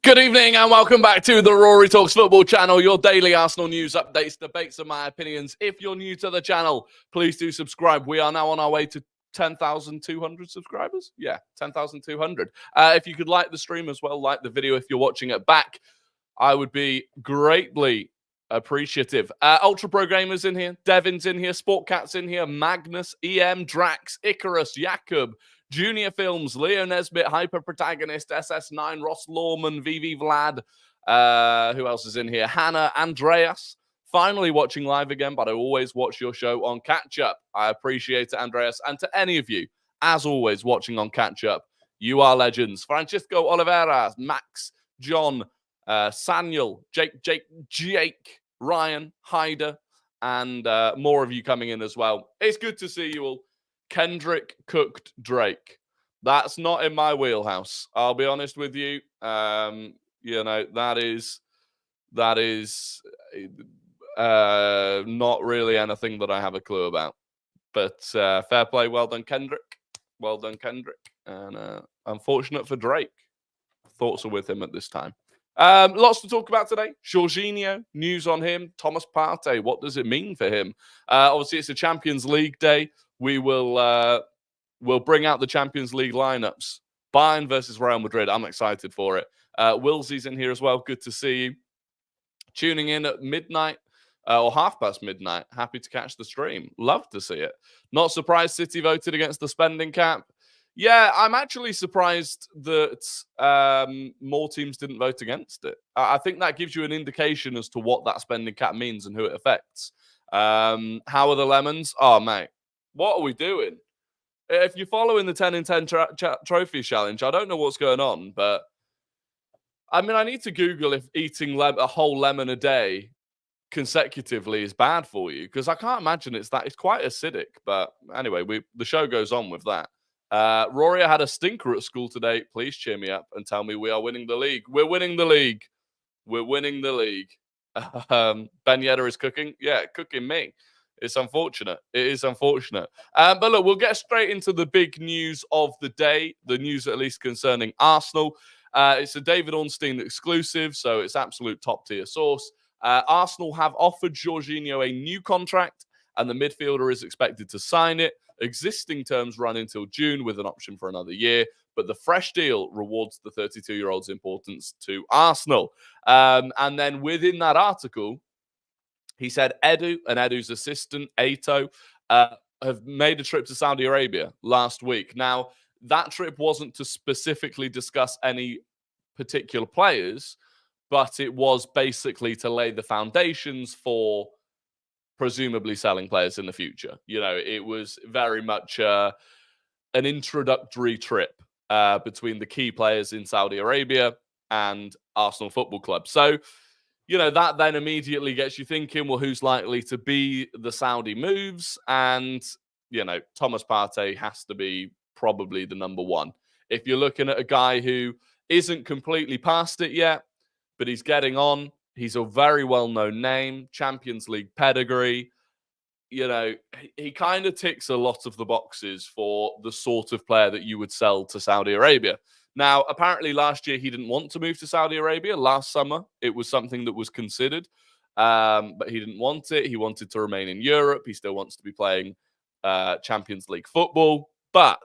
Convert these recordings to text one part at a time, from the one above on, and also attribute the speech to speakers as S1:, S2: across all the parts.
S1: Good evening and welcome back to the Rory Talks Football channel, your daily Arsenal news updates, debates and my opinions. If you're new to the channel, please do subscribe. We are now on our way to 10,200 subscribers. Yeah, 10,200. If you could like the stream as well, like the video if you're watching it back, I would be greatly appreciative. Ultra Pro Gamers in here, Devin's in here, Sportcat's in here, Magnus, EM, Drax, Icarus, Jakub, Junior Films, Leo Nesbitt, Hyper Protagonist, SS9, Ross Lawman, VV Vlad. Who else is in here? Hannah, Andreas. Finally watching live again, but I always watch your show on catch up. I appreciate it, Andreas. And to any of you, as always, watching on catch up, you are legends. Francisco Oliveira, Max, John, Saniel, Jake, Ryan, Hyder, and more of you coming in as well. It's good to see you all. Kendrick cooked Drake. That's not in my wheelhouse. I'll be honest with you. That is not really anything that I have a clue about. But fair play. Well done, Kendrick. Well done, Kendrick. And unfortunate for Drake. Thoughts are with him at this time. Lots to talk about today. Jorginho, news on him. Thomas Partey, what does it mean for him? Obviously, it's a Champions League day. We will we'll bring out the Champions League lineups. Bayern versus Real Madrid. I'm excited for it. Willsy's in here as well. Good to see you. Tuning in at midnight or midnight. Happy to catch the stream. Love to see it. Not surprised City voted against the spending cap. Yeah, I'm actually surprised that more teams didn't vote against it. I think that gives you an indication as to what that spending cap means and who it affects. How are the lemons? Oh, mate. What are we doing? If you're following the 10 in 10 trophy challenge, I don't know what's going on, but I mean, I need to Google if eating a whole lemon a day consecutively is bad for you, because I can't imagine it's quite acidic. But anyway, the show goes on with that. Rory, I had a stinker at school today. Please cheer me up and tell me we are winning the league. We're winning the league. We're winning the league. Ben Yedder is cooking. Yeah, cooking me. It's unfortunate. It is unfortunate. But look, we'll get straight into the big news of the day, the news at least concerning Arsenal. It's a David Ornstein exclusive, so it's absolute top-tier source. Arsenal have offered Jorginho a new contract, and the midfielder is expected to sign it. Existing terms run until June with an option for another year, but the fresh deal rewards the 32-year-old's importance to Arsenal. And then within that article, he said Edu and Edu's assistant, Ato, have made a trip to Saudi Arabia last week. Now, that trip wasn't to specifically discuss any particular players, but it was basically to lay the foundations for presumably selling players in the future. You know, it was very much an introductory trip between the key players in Saudi Arabia and Arsenal Football Club. So, you know, that then immediately gets you thinking, well, who's likely to be the Saudi moves? And, you know, Thomas Partey has to be probably the number one. If you're looking at a guy who isn't completely past it yet, but he's getting on, he's a very well-known name, Champions League pedigree. You know, he kind of ticks a lot of the boxes for the sort of player that you would sell to Saudi Arabia. Now, apparently last year he didn't want to move to Saudi Arabia. Last summer, it was something that was considered, but he didn't want it. He wanted to remain in Europe. He still wants to be playing Champions League football. But,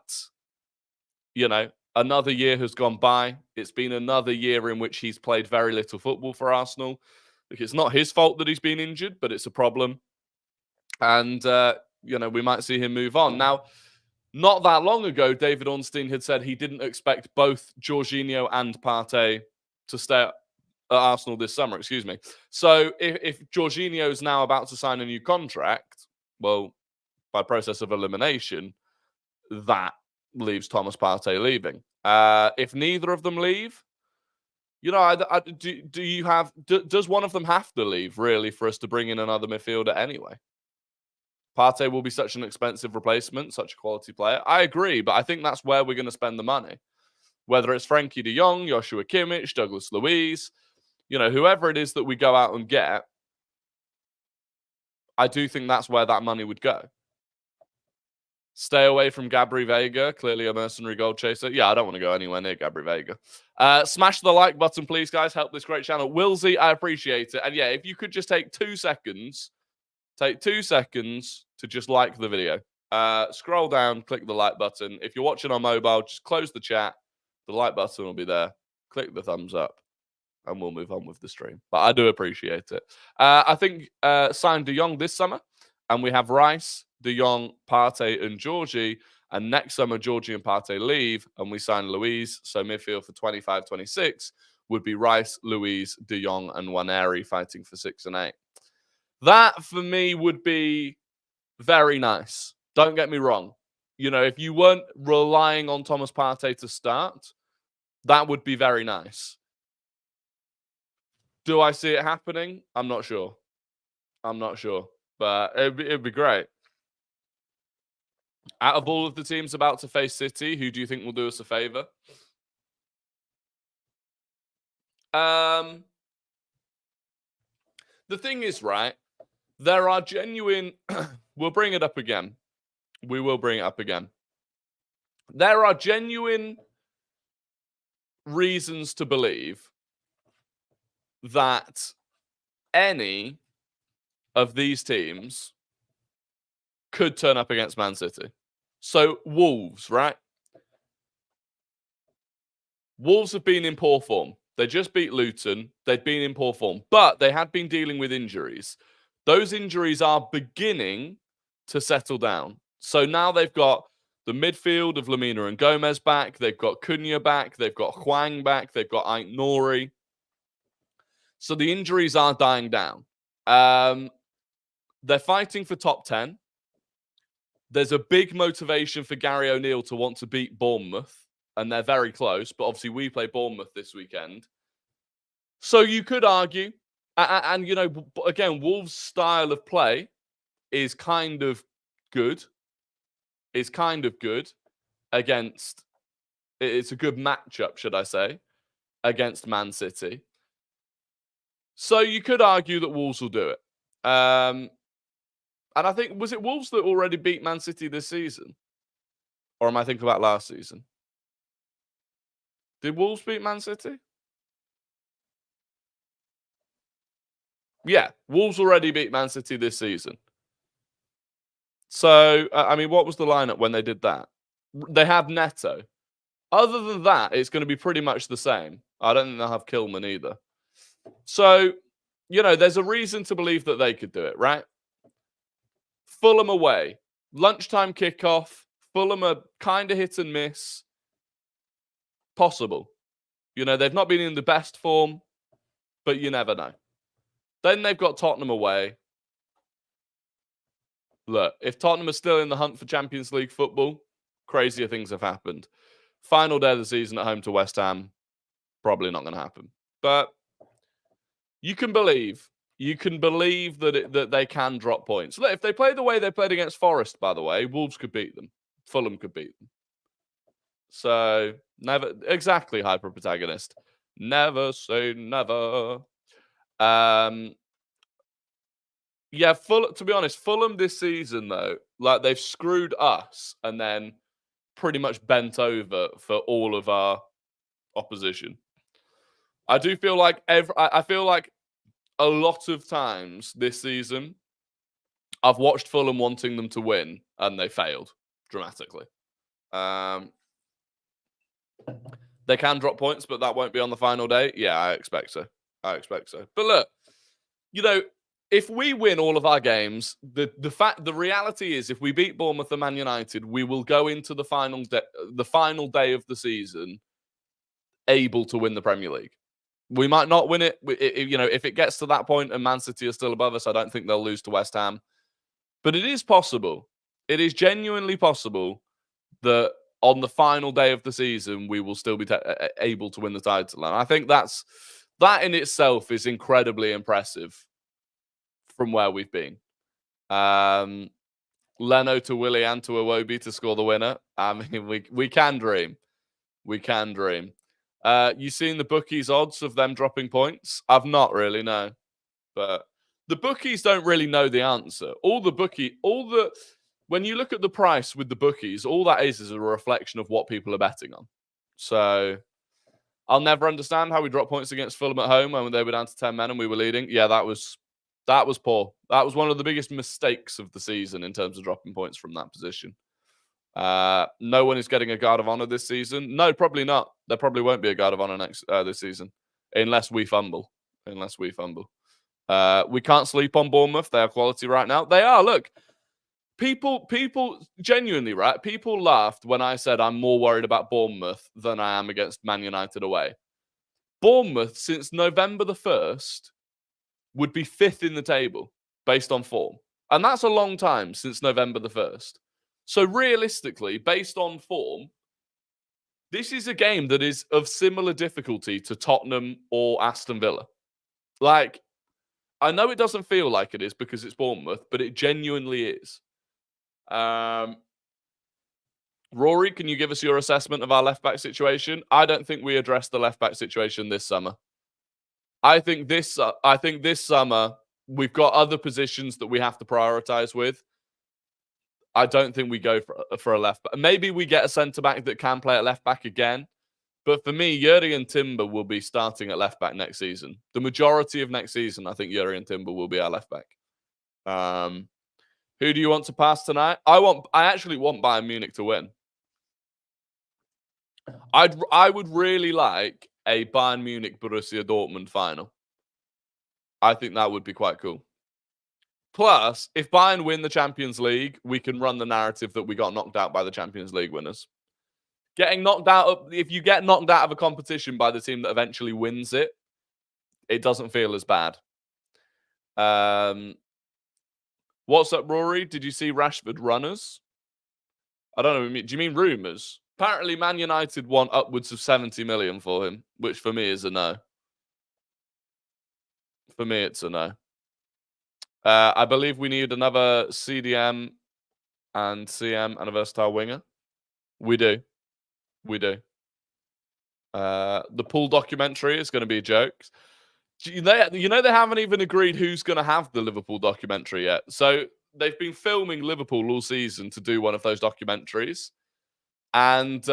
S1: you know, another year has gone by. It's been another year in which he's played very little football for Arsenal. Look, it's not his fault that he's been injured, but it's a problem. And, you know, we might see him move on. Now, not that long ago, David Ornstein had said he didn't expect both Jorginho and Partey to stay at Arsenal this summer, So if Jorginho is now about to sign a new contract, well, by process of elimination, that leaves Thomas Partey leaving. If neither of them leave, you know, does one of them have to leave, really, for us to bring in another midfielder anyway? Partey will be such an expensive replacement, such a quality player. I agree, but I think that's where we're going to spend the money. Whether it's Frankie de Jong, Joshua Kimmich, Douglas Luiz, you know, whoever it is that we go out and get, I do think that's where that money would go. Stay away from Gabri Vega, clearly a mercenary goal chaser. Yeah, I don't want to go anywhere near Gabri Vega. Smash the like button, please, guys. Help this great channel. Wilsey, I appreciate it. And yeah, if you could just take 2 seconds, to just like the video. Scroll down, click the like button. If you're watching on mobile, just close the chat. The like button will be there. Click the thumbs up, and we'll move on with the stream. But I do appreciate it. I think signed De Jong this summer, and we have Rice, De Jong, Partey, and Georgie. And next summer, Jorginho and Partey leave, and we sign Luiz. So midfield for 25-26 would be Rice, Luiz, De Jong, and Nwaneri fighting for 6 and 8. That, for me, would be very nice. Don't get me wrong. You know, if you weren't relying on Thomas Partey to start, that would be very nice. Do I see it happening? I'm not sure. But it'd be great. Out of all of the teams about to face City, who do you think will do us a favour? The thing is, right, there are genuine... We'll bring it up again. We will bring it up again. There are genuine reasons to believe that any of these teams could turn up against Man City. So Wolves, right? Wolves have been in poor form. They just beat Luton. They'd been in poor form, but they had been dealing with injuries. Those injuries are beginning to settle down. So now they've got the midfield of Lamina and Gomez back. They've got Cunha back. They've got Hwang back. They've got Ait-Nouri. So the injuries are dying down. They're fighting for top 10. There's a big motivation for Gary O'Neill to want to beat Bournemouth, and they're very close. But obviously, we play Bournemouth this weekend. So you could argue, and you know, again, Wolves' style of play is kind of good. Against, it's a good matchup, should I say, against Man City. So you could argue that Wolves will do it. And I think, was it Wolves that already beat Man City this season? Or am I thinking about last season? Did Wolves beat Man City? Yeah, Wolves already beat Man City this season. So, I mean, what was the lineup when they did that? They have Neto. Other than that, it's going to be pretty much the same. I don't think they'll have Kilman either. So, you know, there's a reason to believe that they could do it, right? Fulham away. Lunchtime kickoff. Fulham are kind of hit and miss. Possible. You know, they've not been in the best form, but you never know. Then they've got Tottenham away. Look, if Tottenham are still in the hunt for Champions League football, crazier things have happened. Final day of the season at home to West Ham, probably not going to happen. But you can believe that they can drop points. Look, if they play the way they played against Forest, by the way, Wolves could beat them. Fulham could beat them. So, never exactly hyper protagonist. Never say never. Yeah, to be honest, Fulham this season, though, like they've screwed us and then pretty much bent over for all of our opposition. I do feel like I feel like a lot of times this season, I've watched Fulham wanting them to win and they failed dramatically. They can drop points, but that won't be on the final day. Yeah, I expect so. But look, you know, if we win all of our games, the reality is, if we beat Bournemouth and Man United, we will go into the final day of the season able to win the Premier League. We might not win it. You know, if it gets to that point and Man City are still above us, I don't think they'll lose to West Ham. But it is possible. It is genuinely possible that on the final day of the season, we will still be able to win the title. And I think that in itself is incredibly impressive from where we've been. Leno to Willian to Iwobi to score the winner. I mean, we can dream. We can dream. You seen the bookies' odds of them dropping points? I've not really, no. But the bookies don't really know the answer. when you look at the price with the bookies, all that is a reflection of what people are betting on. So I'll never understand how we dropped points against Fulham at home when they were down to 10 men and we were leading. Yeah, that was poor. That was one of the biggest mistakes of the season in terms of dropping points from that position. No one is getting a guard of honor this season. No, probably not. There probably won't be a guard of honor this season unless we fumble. We can't sleep on Bournemouth. They are quality right now. They are. Look, people genuinely, right? People laughed when I said I'm more worried about Bournemouth than I am against Man United away. Bournemouth, since November the 1st, would be 5th in the table based on form. And that's a long time since November the 1st. So realistically, based on form, this is a game that is of similar difficulty to Tottenham or Aston Villa. Like, I know it doesn't feel like it is because it's Bournemouth, but it genuinely is. Rory, can you give us your assessment of our left-back situation? I don't think we addressed the left-back situation this summer. I think this summer we've got other positions that we have to prioritize with. I don't think we go for a left back. Maybe we get a centre back that can play at left back again. But for me, Jorginho Timber will be starting at left back next season. The majority of next season, I think Jorginho Timber will be our left back. Who do you want to pass tonight? I actually want Bayern Munich to win. I would really like a Bayern Munich Borussia Dortmund final. I think that would be quite cool. Plus, if Bayern win the Champions League, we can run the narrative that we got knocked out by the Champions League winners. Getting knocked out, if you get knocked out of a competition by the team that eventually wins it, it doesn't feel as bad. What's up, Rory? Did you see Rashford runners? I don't know. Do you mean rumours? Apparently, Man United want upwards of 70 million for him, which for me is a no. For me, it's a no. I believe we need another CDM and CM and a versatile winger. We do. The pool documentary is going to be jokes. You know they haven't even agreed who's going to have the Liverpool documentary yet. So they've been filming Liverpool all season to do one of those documentaries, and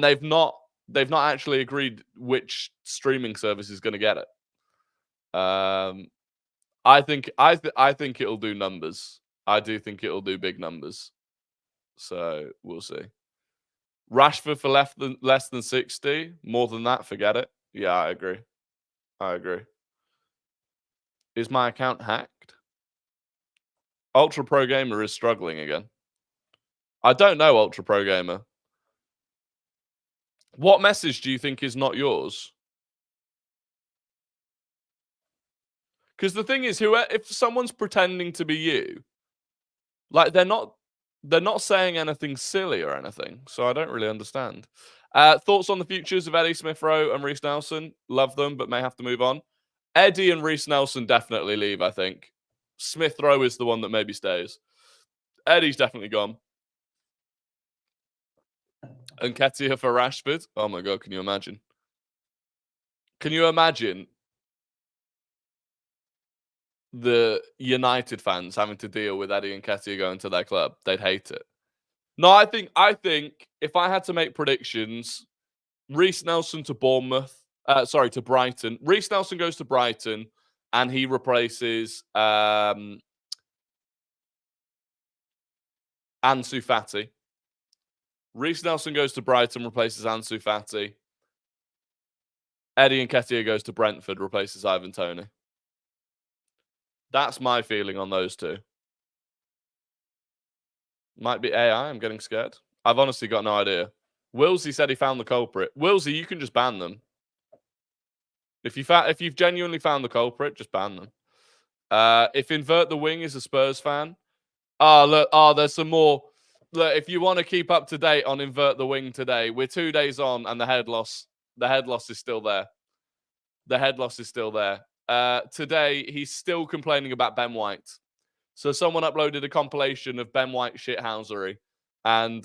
S1: they've not actually agreed which streaming service is going to get it. I think it'll do numbers. I do think it'll do big numbers. So we'll see. Rashford for less than 60. More than that, forget it. Yeah, I agree. Is my account hacked? Ultra Pro Gamer is struggling again. I don't know, Ultra Pro Gamer. What message do you think is not yours? Because the thing is, if someone's pretending to be you, like they're not saying anything silly or anything, so I don't really understand. Thoughts on the futures of Eddie Smith-Rowe and Reece Nelson? Love them, but may have to move on. Eddie and Reece Nelson definitely leave, I think. Smith-Rowe is the one that maybe stays. Eddie's definitely gone. And Nketiah for Rashford? Oh my God, can you imagine? Can you imagine the United fans having to deal with Eddie and Nketiah going to their club? They'd hate it. No, I think if I had to make predictions, Reece Nelson to to Brighton. Reece Nelson goes to Brighton and he replaces Ansu Fati. Reece Nelson goes to Brighton, replaces Ansu Fati. Eddie Nketiah goes to Brentford, replaces Ivan Toney. That's my feeling on those two. Might be AI. I'm getting scared. I've honestly got no idea. Wilsey said he found the culprit. Wilsey, you can just ban them. If you've genuinely found the culprit, just ban them. If Invert the Wing is a Spurs fan, there's some more. Look, if you want to keep up to date on Invert the Wing today, we're 2 days on, and the head loss is still there. Today, he's still complaining about Ben White. So someone uploaded a compilation of Ben White shithousery, and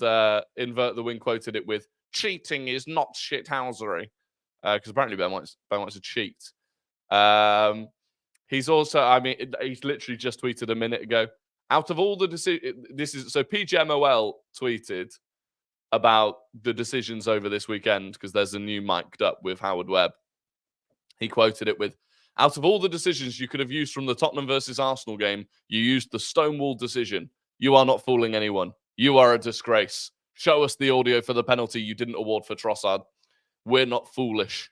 S1: Invert the Wing quoted it with, "Cheating is not shithousery," because apparently Ben White's a cheat. He's also, he's literally just tweeted a minute ago, Out of all the decisions, so PGMOL tweeted about the decisions over this weekend because there's a new mic'd up with Howard Webb. He quoted it with, out of all the decisions you could have used from the Tottenham versus Arsenal game, you used the Stonewall decision. You are not fooling anyone. You are a disgrace. Show us the audio for the penalty you didn't award for Trossard. We're not foolish.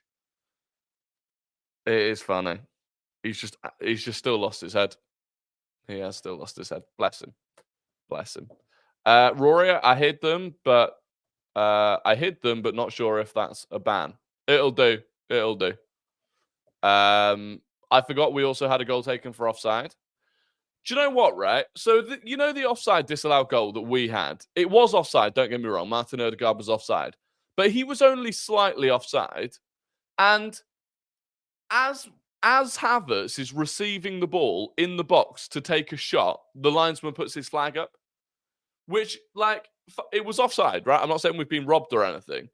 S1: It is funny. He's just still lost his head. He has still lost his head. Bless him. Bless him. Rory, I hid them, but not sure if that's a ban. It'll do. It'll do. I forgot we also had a goal taken for offside. Do you know what, right? So, the offside disallowed goal that we had? It was offside, don't get me wrong. Martin Odegaard was offside. But he was only slightly offside. And as Havertz is receiving the ball in the box to take a shot, the linesman puts his flag up. Which, it was offside, right? I'm not saying we've been robbed or anything.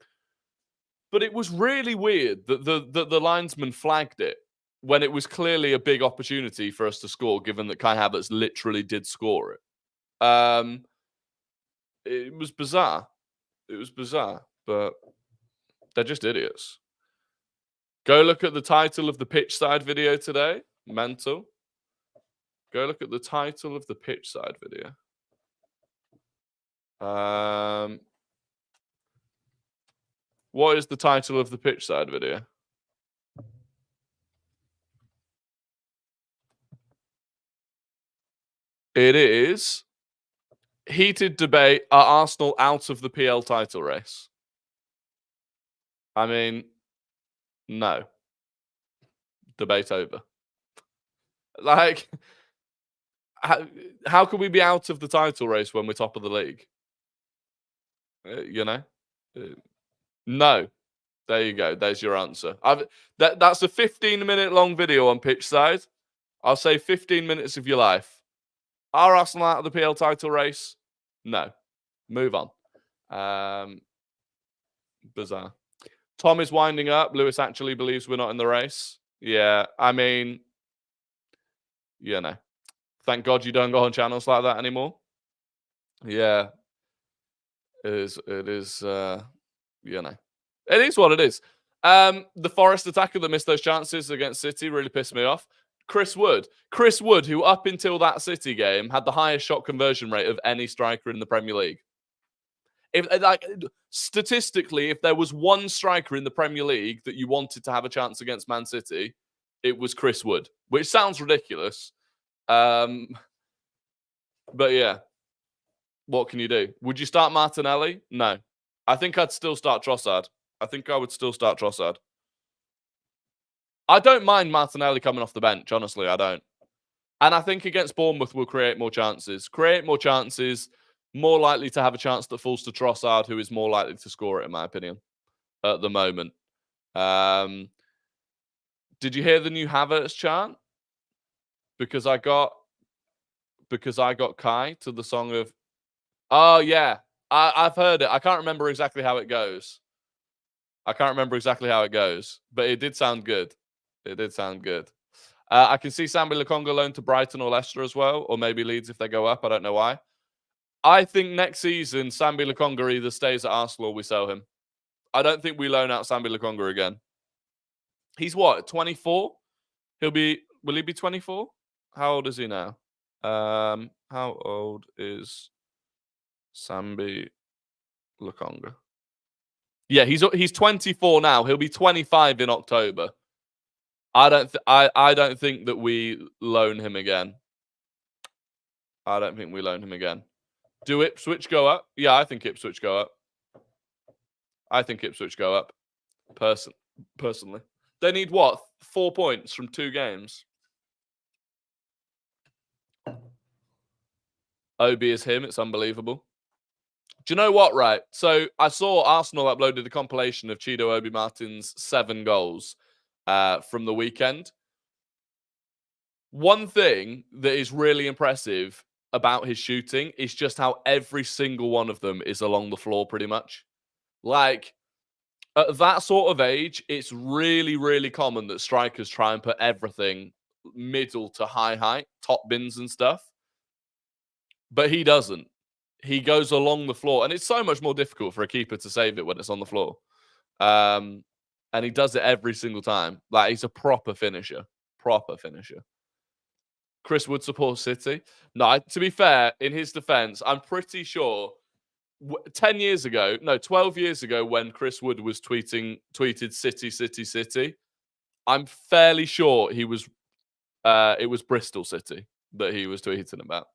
S1: But it was really weird that the linesman flagged it when it was clearly a big opportunity for us to score, given that Kai Havertz literally did score it. It was bizarre. It was bizarre, but they're just idiots. Go look at the title of the pitch side video today. Mental. Go look at the title of the pitch side video. What is the title of the pitch side video? It is heated debate, are Arsenal out of the PL title race? I mean, no. Debate over. How can we be out of the title race when we're top of the league? No. There you go. There's your answer. That's a 15-minute long video on pitch side. I'll say 15 minutes of your life. Are Arsenal out of the PL title race? No. Move on. Bizarre. Tom is winding up. Lewis actually believes we're not in the race. Yeah, I mean, thank God you don't go on channels like that anymore. Yeah. It is, it is what it is. The Forest attacker that missed those chances against City really pissed me off. Chris Wood, who up until that City game had the highest shot conversion rate of any striker in the Premier League. Statistically, if there was one striker in the Premier League that you wanted to have a chance against Man City, it was Chris Wood, which sounds ridiculous. But yeah, what can you do? Would you start Martinelli? No. I think I'd still start Trossard. I think I would still start Trossard. I don't mind Martinelli coming off the bench, honestly, I don't. And I think against Bournemouth we'll create more chances. More likely to have a chance that falls to Trossard, who is more likely to score it, in my opinion, at the moment. Did you hear the new Havertz chant? Because I got Kai to the song of... Oh, yeah. I've heard it. I can't remember exactly how it goes. But it did sound good. I can see Sambi Lokonga loaned to Brighton or Leicester as well, or maybe Leeds if they go up. I don't know why. I think next season, Sambi Lokonga either stays at Arsenal or we sell him. I don't think we loan out Sambi Lokonga again. He's what, 24? Will he be 24? How old is he now? How old is Sambi Lokonga? Yeah, he's 24 now. He'll be 25 in October. I don't think that we loan him again. Do Ipswich go up? Yeah, I think Ipswich go up. Personally. They need what? 4 points from 2 games. Obi is him. It's unbelievable. Do you know what, right? So I saw Arsenal uploaded a compilation of Chido Obi Martin's 7 goals from the weekend. One thing that is really impressive about his shooting is just how every single one of them is along the floor pretty much. Like, at that sort of age, it's really, really common that strikers try and put everything middle to high height, top bins and stuff. but he doesn't. He goes along the floor, and it's so much more difficult for a keeper to save it when it's on the floor. And he does it every single time. Like, he's a proper finisher. Proper finisher. Chris Wood supports City. No, to be fair, in his defense, I'm pretty sure 12 years ago, when Chris Wood was tweeted City, City, City, I'm fairly sure it was Bristol City that he was tweeting about.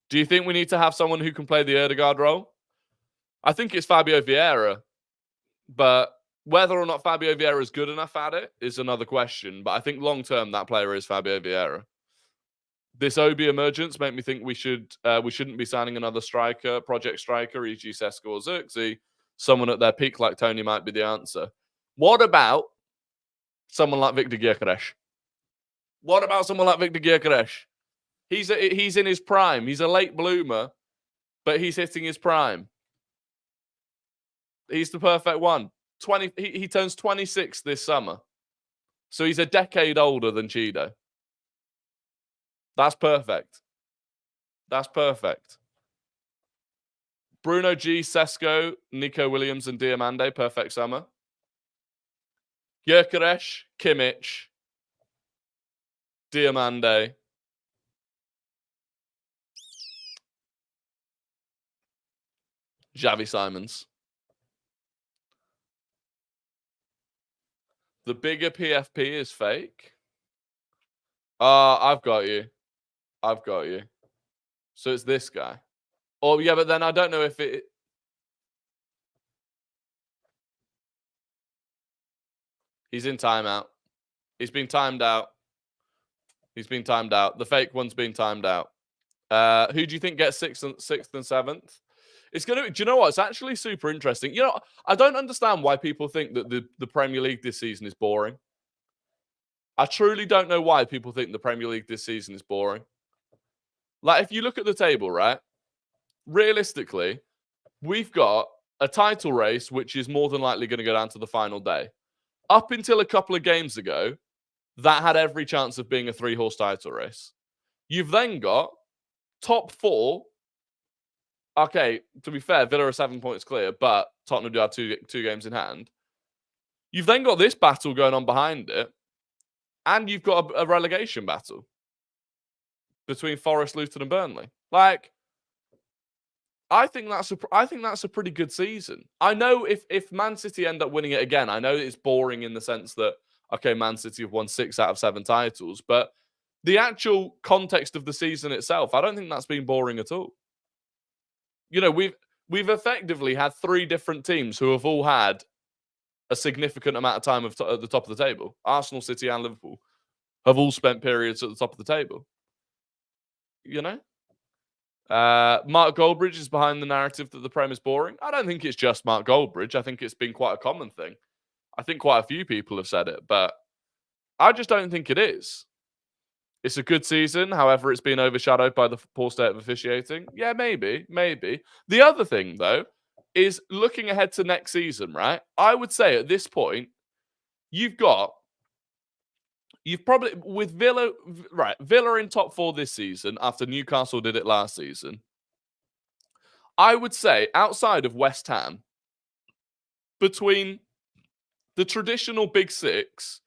S1: Do you think we need to have someone who can play the Ødegaard role? I think it's Fabio Vieira, but whether or not Fabio Vieira is good enough at it is another question. But I think long term that player is Fabio Vieira. This Obi emergence made me think we shouldn't be signing another striker, project striker, e.g. Sesko or Xerxes. Someone at their peak like Tony might be the answer. What about someone like Victor Gyökeres? What about someone like Victor Gyökeres? He's in his prime. He's a late bloomer, but he's hitting his prime. He's the perfect one. He turns 26 this summer. So he's a decade older than Chido. That's perfect. That's perfect. Bruno G, Sesko, Nico Williams, and Diamande, perfect summer. Gyökeres, Kimmich, Diamande, Xavi Simons. The bigger PFP is fake. I've got you. So it's this guy. Oh, yeah, but then I don't know if it... He's in timeout. He's been timed out. The fake one's been timed out. Who do you think gets sixth and seventh? It's going to... Do you know what? It's actually super interesting. You know, I don't understand why people think that the Premier League this season is boring. I truly don't know why people think the Premier League this season is boring. Like, if you look at the table, right? Realistically, we've got a title race which is more than likely going to go down to the final day. Up until a couple of games ago, that had every chance of being a 3-horse title race. You've then got top 4. Okay, to be fair, Villa are 7 points clear, but Tottenham do have two games in hand. You've then got this battle going on behind it, and you've got a relegation battle between Forest, Luton, and Burnley. Like, I think that's a pretty good season. I know if Man City end up winning it again, I know it's boring in the sense that, okay, Man City have won 6 out of 7 titles, but the actual context of the season itself, I don't think that's been boring at all. You know, we've effectively had 3 different teams who have all had a significant amount of time at the top of the table. Arsenal, City, and Liverpool have all spent periods at the top of the table. You know? Mark Goldbridge is behind the narrative that the Prem is boring. I don't think it's just Mark Goldbridge. I think it's been quite a common thing. I think quite a few people have said it, but I just don't think it is. It's a good season. However, it's been overshadowed by the poor state of officiating. Yeah, maybe. The other thing, though, is looking ahead to next season, right? I would say at this point, you've probably, with Villa, right, Villa in top 4 this season after Newcastle did it last season. I would say outside of West Ham, between the traditional Big 6,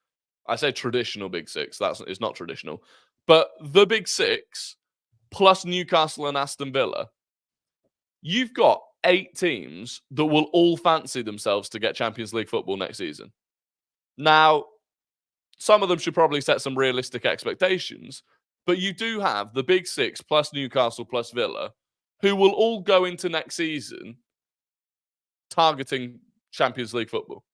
S1: I say traditional Big 6, it's not traditional, but the Big 6 plus Newcastle and Aston Villa, you've got 8 teams that will all fancy themselves to get Champions League football next season. Now, some of them should probably set some realistic expectations, but you do have the Big 6 plus Newcastle plus Villa who will all go into next season targeting Champions League football.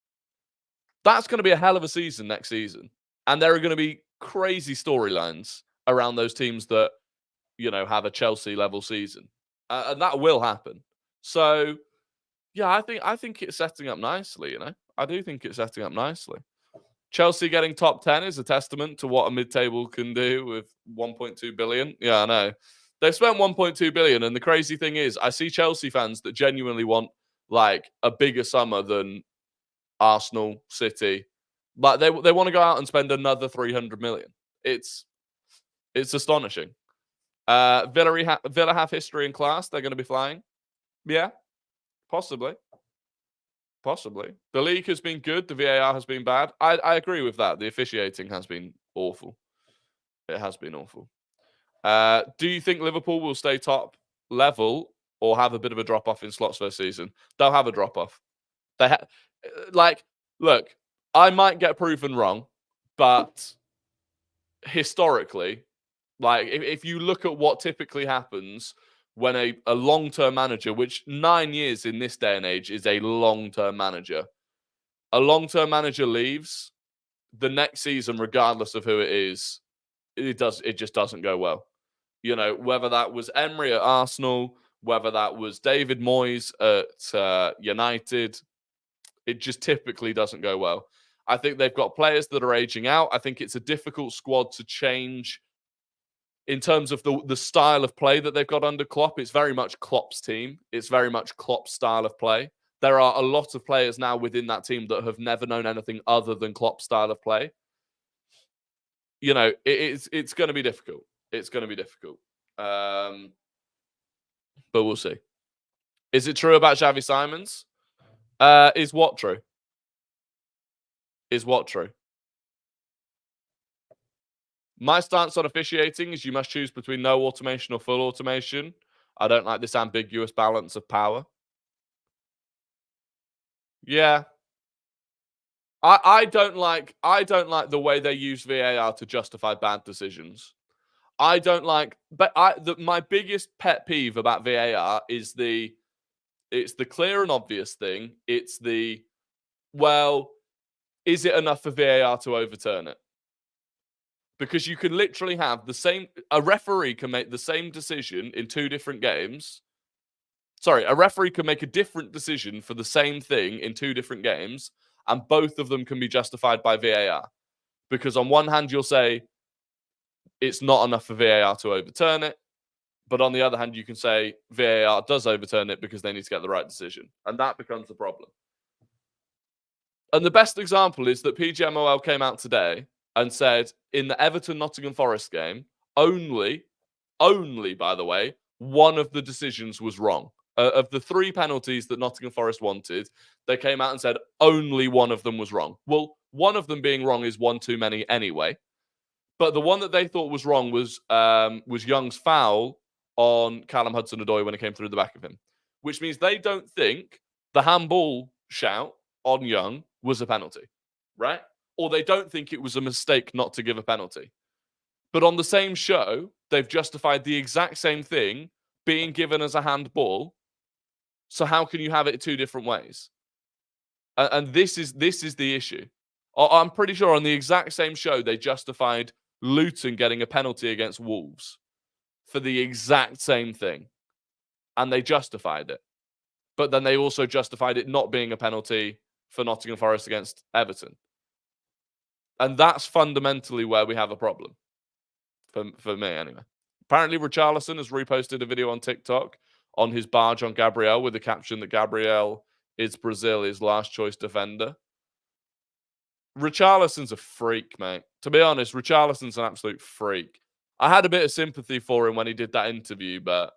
S1: That's going to be a hell of a season next season. And there are going to be crazy storylines around those teams that, you know, have a Chelsea-level season. And that will happen. So, yeah, I think it's setting up nicely, you know. I do think it's setting up nicely. Chelsea getting top 10 is a testament to what a mid-table can do with 1.2 billion. Yeah, I know. They've spent 1.2 billion, and the crazy thing is, I see Chelsea fans that genuinely want, like, a bigger summer than Arsenal, City. Like, they want to go out and spend another 300 million. It's It's astonishing. Villa have history and class. They're going to be flying. Yeah, possibly. Possibly. The league has been good. The VAR has been bad. I agree with that. The officiating has been awful. It has been awful. Do you think Liverpool will stay top level or have a bit of a drop off in slots first season? They'll have a drop off. Look, I might get proven wrong, but historically, like if you look at what typically happens when a long-term manager, which 9 years in this day and age is a long-term manager, a long-term manager leaves, the next season, regardless of who it is, it just doesn't go well. You know, whether that was Emery at Arsenal, whether that was David Moyes at United, it just typically doesn't go well. I think they've got players that are aging out. I think it's a difficult squad to change in terms of the style of play that they've got under Klopp. It's very much Klopp's team. It's very much Klopp's style of play. There are a lot of players now within that team that have never known anything other than Klopp's style of play. You know, it's going to be difficult. It's going to be difficult. But we'll see. Is it true about Xavi Simons? Is what true? Is what true? My stance on officiating is you must choose between no automation or full automation. I don't like this ambiguous balance of power. Yeah. I don't like the way they use VAR to justify bad decisions. I don't like, but my biggest pet peeve about VAR is it's the clear and obvious thing. It's well, is it enough for VAR to overturn it? Because you can literally have a referee can make the same decision in two different games. Sorry, a referee can make a different decision for the same thing in two different games, and both of them can be justified by VAR. Because on one hand, you'll say it's not enough for VAR to overturn it, but on the other hand, you can say VAR does overturn it because they need to get the right decision, and that becomes the problem. And the best example is that PGMOL came out today and said in the Everton-Nottingham Forest game, only, by the way, one of the decisions was wrong. Of the 3 penalties that Nottingham Forest wanted, they came out and said only one of them was wrong. Well, one of them being wrong is one too many anyway. But the one that they thought was wrong was Young's foul on Callum Hudson-Odoi when it came through the back of him, which means they don't think the handball shout on Young was a penalty, right? Or they don't think it was a mistake not to give a penalty. But on the same show, they've justified the exact same thing being given as a handball. So how can you have it 2 different ways? And this is the issue. I'm pretty sure on the exact same show, they justified Luton getting a penalty against Wolves for the exact same thing. And they justified it. But then they also justified it not being a penalty for Nottingham Forest against Everton. And that's fundamentally where we have a problem. For me, anyway. Apparently, Richarlison has reposted a video on TikTok on his barge on Gabriel with the caption that Gabriel is Brazil's last choice defender. Richarlison's a freak, mate. To be honest, Richarlison's an absolute freak. I had a bit of sympathy for him when he did that interview, but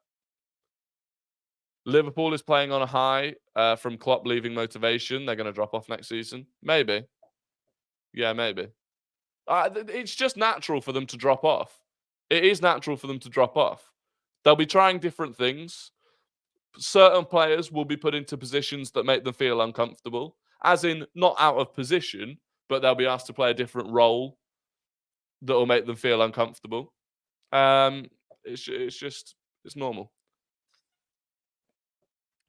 S1: Liverpool is playing on a high from Klopp leaving motivation. They're going to drop off next season. Maybe. Yeah, maybe. It's just natural for them to drop off. It is natural for them to drop off. They'll be trying different things. Certain players will be put into positions that make them feel uncomfortable, as in not out of position, but they'll be asked to play a different role that will make them feel uncomfortable. It's normal.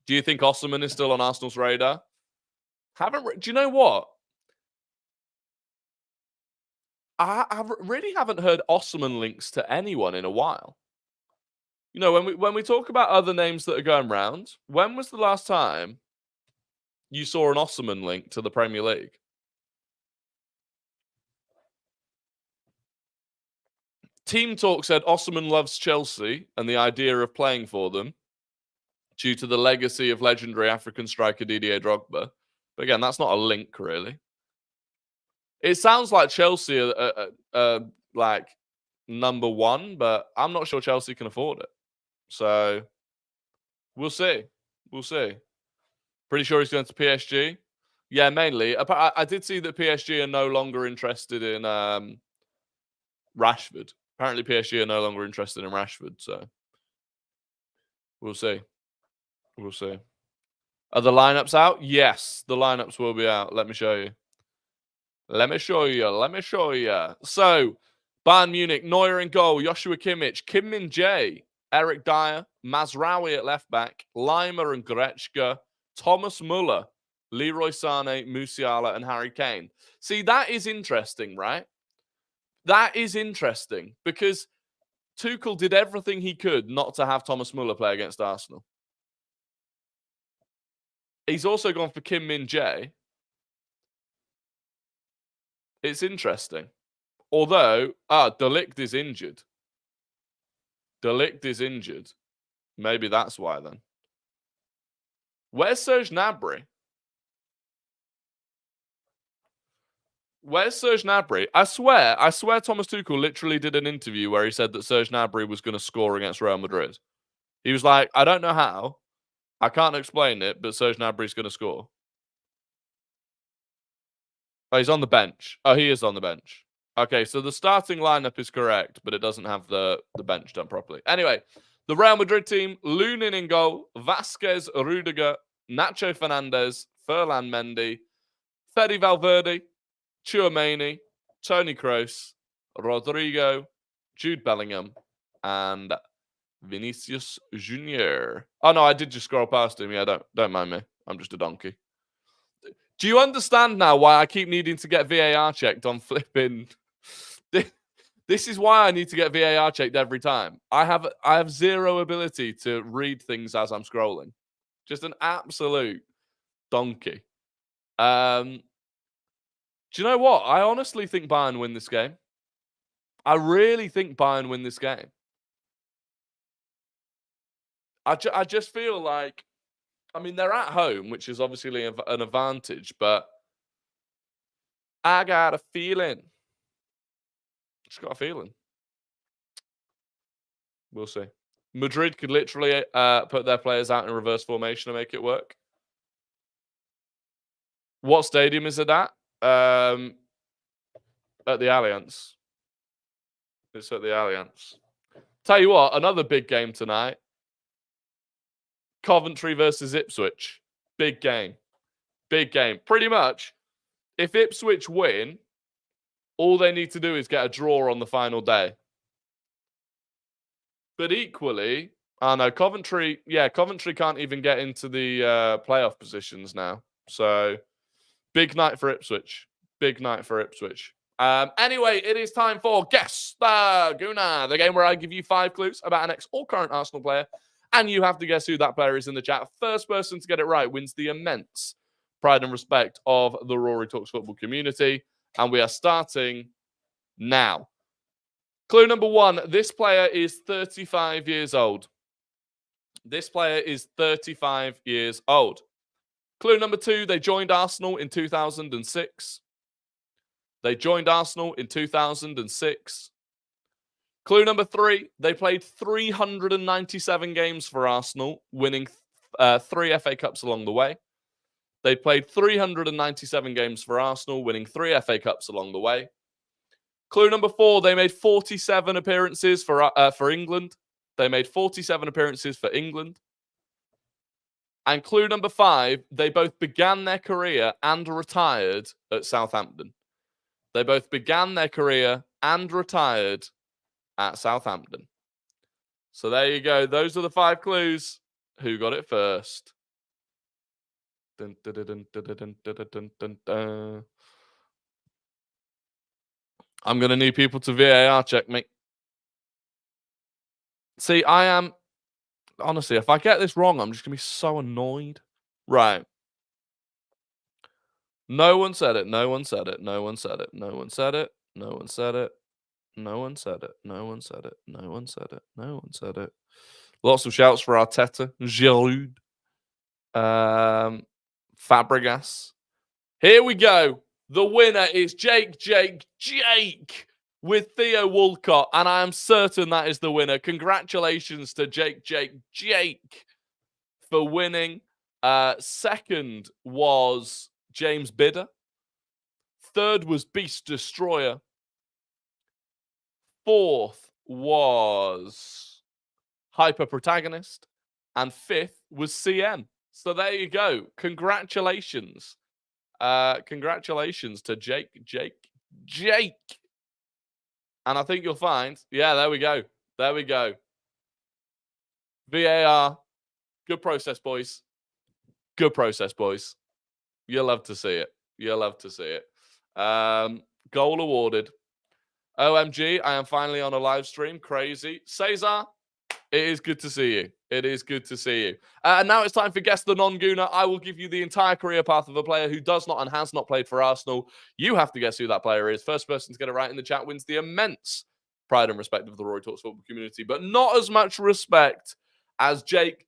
S1: Do you think Osimhen is still on Arsenal's radar? Do you know what? I really haven't heard Osimhen links to anyone in a while. You know, when we talk about other names that are going round, when was the last time you saw an Osimhen link to the Premier League? Team Talk said Osimhen loves Chelsea and the idea of playing for them due to the legacy of legendary African striker Didier Drogba. But again, that's not a link, really. It sounds like Chelsea are like number one, but I'm not sure Chelsea can afford it. So we'll see. We'll see. Pretty sure he's going to PSG. Yeah, mainly. I did see that PSG are no longer interested in Rashford. Apparently, PSG are no longer interested in Rashford. So we'll see. We'll see. Are the lineups out? Yes, the lineups will be out. Let me show you. Let me show you. Let me show you. So, Bayern Munich, Neuer in goal, Joshua Kimmich, Kim Min-jae, Eric Dyer, Mazraoui at left back, Lima and Goretzka, Thomas Muller, Leroy Sané, Musiala, and Harry Kane. See, that is interesting, right? That is interesting because Tuchel did everything he could not to have Thomas Muller play against Arsenal. He's also gone for Kim Min-jae. It's interesting. Although, De Ligt is injured. De Ligt is injured. Maybe that's why then. Where's Serge Gnabry? Where's Serge Gnabry? I swear Thomas Tuchel literally did an interview where he said that Serge Gnabry was going to score against Real Madrid. He was like, I don't know how. I can't explain it, but Serge Gnabry's going to score. Oh, he's on the bench. Oh, he is on the bench. Okay, so the starting lineup is correct, but it doesn't have the bench done properly. Anyway, the Real Madrid team, Lunin in goal, Vasquez, Rudiger, Nacho Fernandez, Ferland Mendy, Fede Valverde, Tchouaméni, Toni Kroos, Rodrigo, Jude Bellingham, and Vinicius Junior. Oh no, I did just scroll past him. Yeah, don't mind me. I'm just a donkey. Do you understand now why I keep needing to get VAR checked on flipping? This is why I need to get VAR checked every time. I have zero ability to read things as I'm scrolling. Just an absolute donkey. Do you know what? I honestly think Bayern win this game. I really think Bayern win this game. I just feel like, I mean, they're at home, which is obviously an advantage, but I got a feeling. Just got a feeling. We'll see. Madrid could literally put their players out in reverse formation and make it work. What stadium is it at? At the Allianz. It's at the Allianz. Tell you what, another big game tonight. Coventry versus Ipswich. Big game. Big game. Pretty much, if Ipswich win, all they need to do is get a draw on the final day. But equally, no, Coventry can't even get into the playoff positions now. So, big night for Ipswich. Big night for Ipswich. Anyway, it is time for Guess the Gooner, the game where I give you 5 clues about an ex or current Arsenal player, and you have to guess who that player is in the chat. First person to get it right wins the immense pride and respect of the Rory Talks Football community. And we are starting now. Clue number 1. This player is 35 years old. This player is 35 years old. Clue number 2. They joined Arsenal in 2006. They joined Arsenal in 2006. Clue number 3. They played 397 games for Arsenal, winning 3 FA Cups along the way. They played 397 games for Arsenal, winning 3 FA Cups along the way. Clue number 4, they made 47 appearances for England. They made 47 appearances for England. And clue number 5, they both began their career and retired at Southampton. They both began their career and retired at Southampton. So there you go. Those are the 5 clues. Who got it first? Dun, dun, dun, dun, dun, dun, dun, dun, dun. I'm going to need people to VAR check me. See, I am... Honestly, if I get this wrong, I'm just going to be so annoyed. Right. No one said it. No one said it. No one said it. No one said it. No one said it. No one said it. No one said it. No one said it. No one said it. Lots of shouts for Arteta. Giroud. Fabregas. Here we go. The winner is Jake. with Theo Walcott, and I am certain that is the winner. Congratulations to Jake for winning. Second was James Bidder. Third was Beast Destroyer. Fourth was Hyper Protagonist. And fifth was CM. So there you go. Congratulations. Congratulations to Jake. And I think you'll find, yeah, there we go. VAR. Good process, boys. You'll love to see it. Goal awarded. OMG, I am finally on a live stream. Crazy. Cesar, it is good to see you. And now it's time for Guess the Non-Gooner. I will give you the entire career path of a player who does not and has not played for Arsenal. You have to guess who that player is. First person to get it right in the chat wins the immense pride and respect of the Rory Talks Football community, but not as much respect as Jake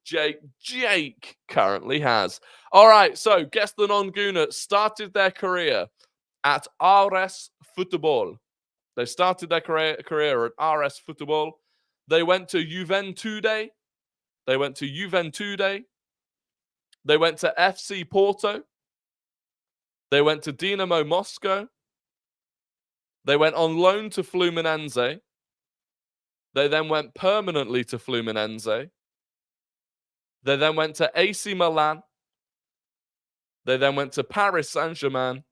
S1: currently has. All right, so Guess the Non-Gooner started their career at RS Football. They started their career at RS Football. They went to Juventude. They went to FC Porto. They went to Dinamo Moscow. They went on loan to Fluminense. They then went permanently to Fluminense. They then went to AC Milan. They then went to Paris Saint-Germain.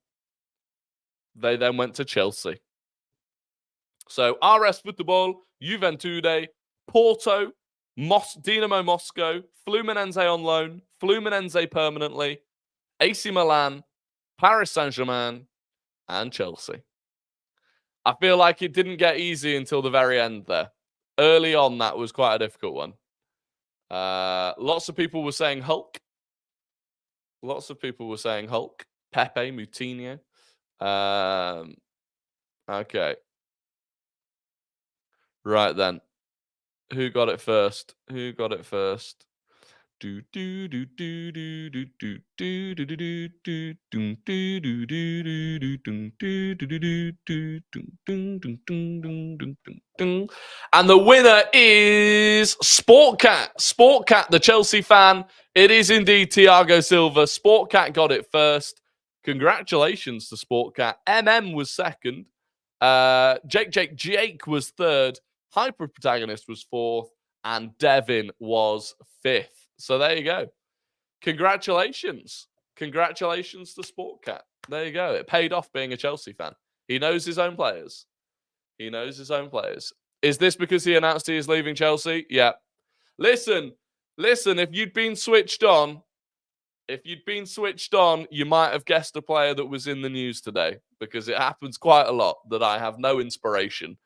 S1: They then went to Chelsea. So RS Football, Juventude, Porto, Dinamo Moscow, Fluminense on loan, Fluminense permanently, AC Milan, Paris Saint-Germain, and Chelsea. I feel like it didn't get easy until the very end there. Early on, that was quite a difficult one. Lots of people were saying Hulk. Pepe, Moutinho. Okay. Right then. Who got it first? And the winner is Sportcat. Sportcat, the Chelsea fan. It is indeed Thiago Silva. Sportcat got it first. Congratulations to Sportcat. MM was second. Jake was third. Hyper Protagonist was fourth. And Devin was fifth. So there you go. Congratulations to Sportcat. There you go. It paid off being a Chelsea fan. He knows his own players. Is this because he announced he is leaving Chelsea? Yeah. Listen, if you'd been switched on, you might have guessed a player that was in the news today, because it happens quite a lot that I have no inspiration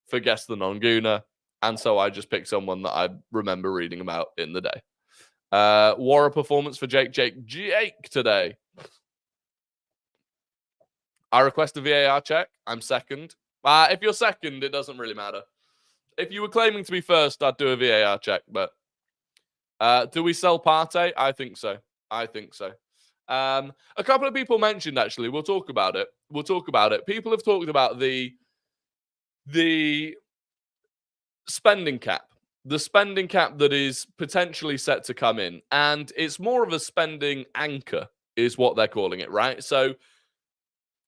S1: for Guess the Non-Gooner, and so I just picked someone that I remember reading about in the day. What a performance for Jake today. I request a VAR check. I'm second. If you're second, it doesn't really matter. If you were claiming to be first, I'd do a VAR check. But do we sell Partey? I think so. A couple of people mentioned, actually. We'll talk about it. People have talked about the spending cap. The spending cap that is potentially set to come in. And it's more of a spending anchor, is what they're calling it, right? So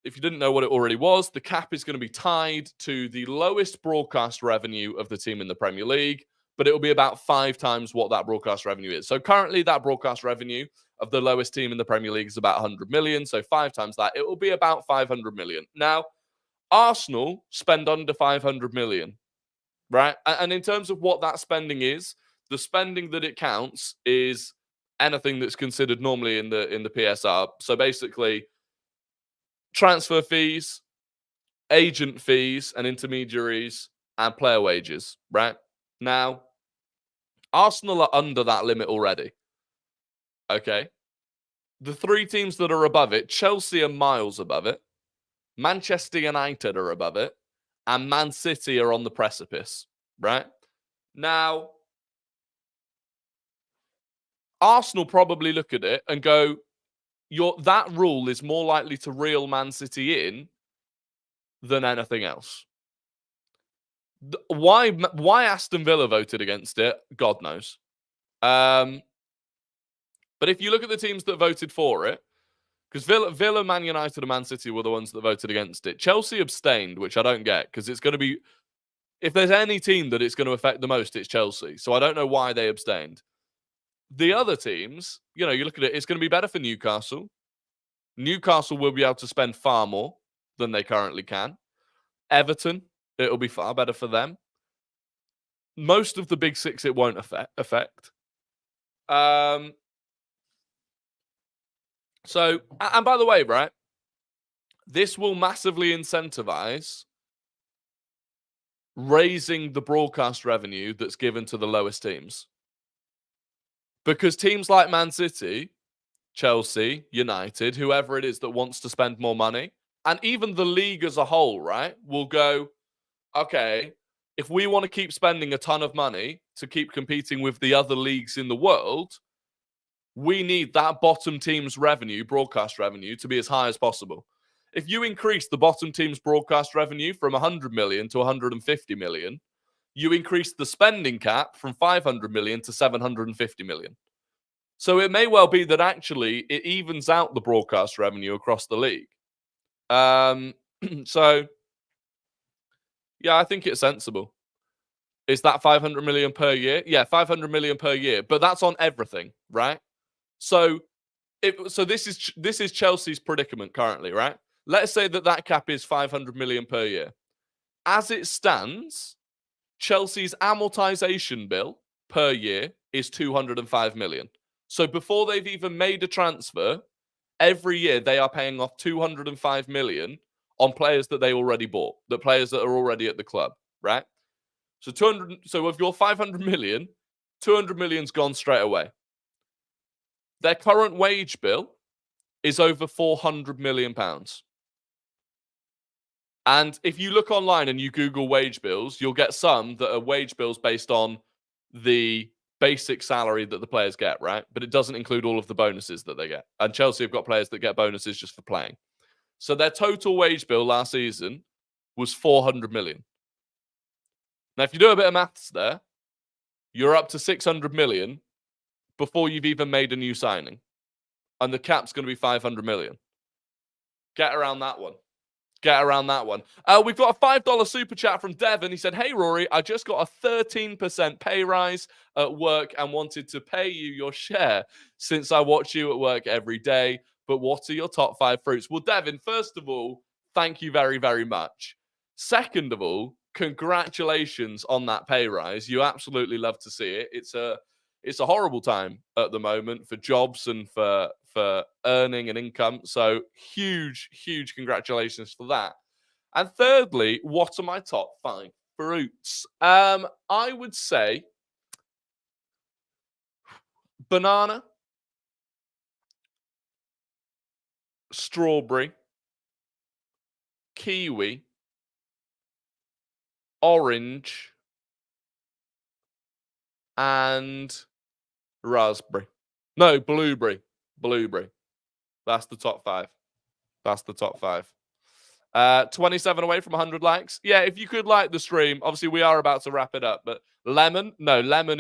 S1: if you didn't know what it already was, the cap is going to be tied to the lowest broadcast revenue of the team in the Premier League, but it will be about 5 times what that broadcast revenue is. So currently that broadcast revenue of the lowest team in the Premier League is about 100 million. So 5 times that, it will be about 500 million. Now, Arsenal spend under 500 million. Right? And in terms of what that spending is, the spending that it counts is anything that's considered normally in the PSR. So basically, transfer fees, agent fees and intermediaries, and player wages, right? Now, Arsenal are under that limit already. Okay? The 3 teams that are above it, Chelsea are miles above it, Manchester United are above it, and Man City are on the precipice, right? Now, Arsenal probably look at it and go, that rule is more likely to reel Man City in than anything else. Why Aston Villa voted against it, God knows. But if you look at the teams that voted for it, because Villa, Man United, and Man City were the ones that voted against it. Chelsea abstained, which I don't get, because it's going to be, if there's any team that it's going to affect the most, it's Chelsea. So I don't know why they abstained. The other teams, you look at it, it's going to be better for Newcastle. Newcastle will be able to spend far more than they currently can. Everton, it'll be far better for them. Most of the big six, it won't affect. So, and by the way, right, this will massively incentivize raising the broadcast revenue that's given to the lowest teams. Because teams like Man City, Chelsea, United, whoever it is that wants to spend more money, and even the league as a whole, right, will go, okay, if we want to keep spending a ton of money to keep competing with the other leagues in the world, we need that bottom team's revenue, broadcast revenue, to be as high as possible. If you increase the bottom team's broadcast revenue from 100 million to 150 million, you increase the spending cap from 500 million to 750 million. So it may well be that actually it evens out the broadcast revenue across the league. So, yeah, I think it's sensible. Is that 500 million per year? Yeah, 500 million per year, but that's on everything, right? So, this is Chelsea's predicament currently, right? Let's say that cap is 500 million per year. As it stands, Chelsea's amortization bill per year is 205 million. So before they've even made a transfer, every year they are paying off 205 million on players that they already bought, the players that are already at the club, right? So if you're 500 million, 200 million's gone straight away. Their current wage bill is over 400 million pounds. And if you look online and you Google wage bills, you'll get some that are wage bills based on the basic salary that the players get, right? But it doesn't include all of the bonuses that they get. And Chelsea have got players that get bonuses just for playing. So their total wage bill last season was 400 million. Now, if you do a bit of maths there, you're up to 600 million before you've even made a new signing. And the cap's going to be 500 million. Get around that one. We've got a $5 super chat from Devon. He said, "Hey, Rory, I just got a 13% pay rise at work and wanted to pay you your share since I watch you at work every day. But what are your top 5 fruits?" Well, Devon, first of all, thank you very, very much. Second of all, congratulations on that pay rise. You absolutely love to see it. It's a horrible time at the moment for jobs and for earning and income. So huge congratulations for that. And thirdly, what are my top 5 fruits? I would say banana, strawberry, kiwi, orange, and raspberry. No, blueberry. That's the top 5. 27 away from 100 likes. Yeah, if you could like the stream, obviously we are about to wrap it up, but lemon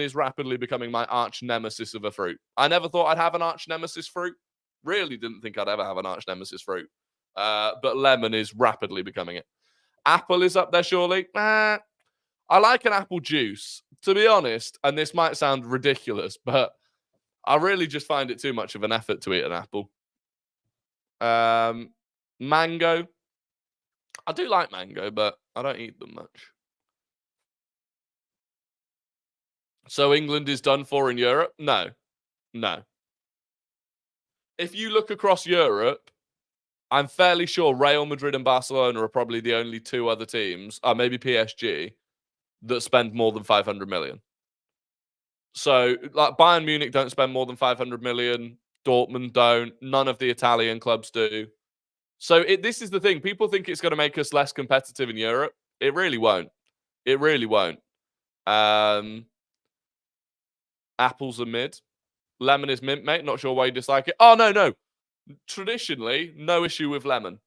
S1: is rapidly becoming my arch nemesis of a fruit. I never thought I'd have an arch nemesis fruit. Really didn't think I'd ever have an arch nemesis fruit. But lemon is rapidly becoming it. Apple is up there, surely. I like an apple juice, to be honest, and this might sound ridiculous, but I really just find it too much of an effort to eat an apple. Mango. I do like mango, but I don't eat them much. So England is done for in Europe? No. If you look across Europe, I'm fairly sure Real Madrid and Barcelona are probably the only 2 other teams, maybe PSG, that spend more than 500 million. So, like, Bayern Munich don't spend more than 500 million. Dortmund don't. None of the Italian clubs do. So, this is the thing. People think it's going to make us less competitive in Europe. It really won't. Apples are mid. Lemon is mint, mate. Not sure why you dislike it. Oh, no. Traditionally, no issue with lemon.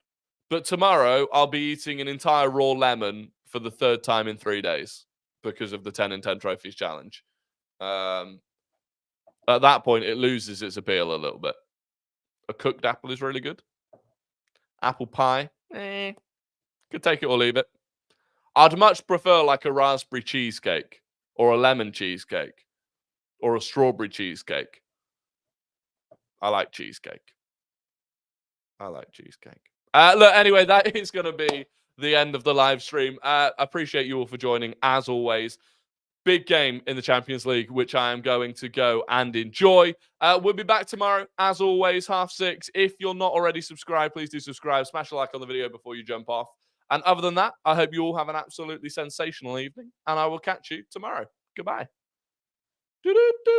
S1: But tomorrow, I'll be eating an entire raw lemon for the third time in 3 days because of the 10 in 10 trophies challenge. At that point, it loses its appeal a little bit. A cooked apple is really good. Apple pie, could take it or leave it. I'd much prefer like a raspberry cheesecake or a lemon cheesecake or a strawberry cheesecake. I like cheesecake. Look, anyway, that is going to be the end of the live stream. Appreciate you all for joining, as always. Big game in the Champions League, which I am going to go and enjoy. We'll be back tomorrow, as always, 6:30. If you're not already subscribed, please do subscribe. Smash a like on the video before you jump off. And other than that, I hope you all have an absolutely sensational evening, and I will catch you tomorrow. Goodbye.